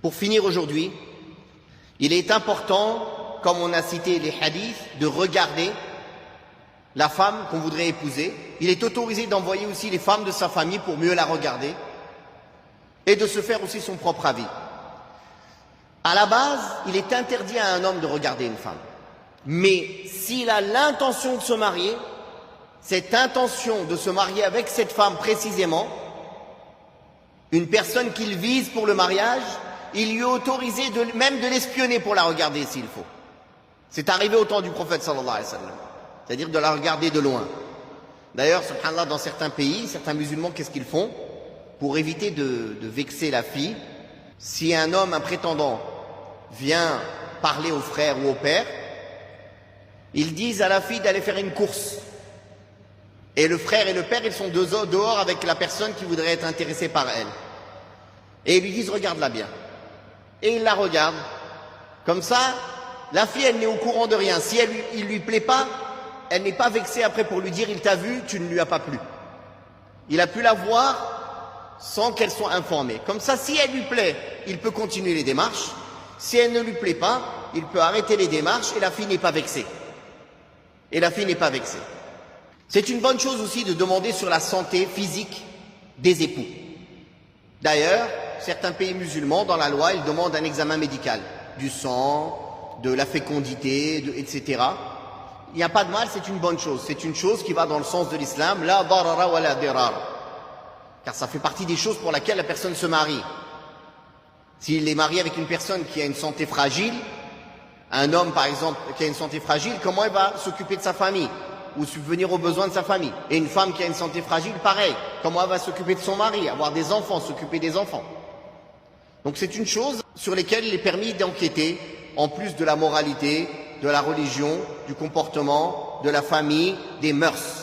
Pour finir aujourd'hui, il est important, comme on a cité les hadiths, de regarder la femme qu'on voudrait épouser. Il est autorisé d'envoyer aussi les femmes de sa famille pour mieux la regarder et de se faire aussi son propre avis. À la base, il est interdit à un homme de regarder une femme. Mais s'il a l'intention de se marier, cette intention de se marier avec cette femme précisément, une personne qu'il vise pour le mariage, il lui est autorisé même de l'espionner pour la regarder s'il faut. C'est arrivé au temps du prophète sallallahu alayhi wa sallam, c'est-à-dire de la regarder de loin. D'ailleurs, subhanallah, dans certains pays, certains musulmans, qu'est-ce qu'ils font? Pour éviter de vexer la fille, si un homme, un prétendant, vient parler au frère ou au père, ils disent à la fille d'aller faire une course. Et le frère et le père, ils sont dehors avec la personne qui voudrait être intéressée par elle. Et ils lui disent, regarde-la bien. Et ils la regardent. Comme ça, la fille, elle n'est au courant de rien. Si il lui plaît pas, elle n'est pas vexée après pour lui dire, il t'a vu, tu ne lui as pas plu. Il a pu la voir sans qu'elle soit informée. Comme ça, si elle lui plaît, il peut continuer les démarches. Si elle ne lui plaît pas, il peut arrêter les démarches et la fille n'est pas vexée. C'est une bonne chose aussi de demander sur la santé physique des époux. D'ailleurs, certains pays musulmans, dans la loi, ils demandent un examen médical, du sang, de la fécondité, etc. Il n'y a pas de mal, c'est une bonne chose. C'est une chose qui va dans le sens de l'islam, la darara wa la dirar. Car ça fait partie des choses pour lesquelles la personne se marie. S'il est marié avec une personne qui a une santé fragile, un homme par exemple qui a une santé fragile, comment il va s'occuper de sa famille ou subvenir aux besoins de sa famille? Et une femme qui a une santé fragile, pareil, comment elle va s'occuper de son mari, avoir des enfants, s'occuper des enfants? Donc c'est une chose sur laquelle il est permis d'enquêter, en plus de la moralité, de la religion, du comportement, de la famille, des mœurs.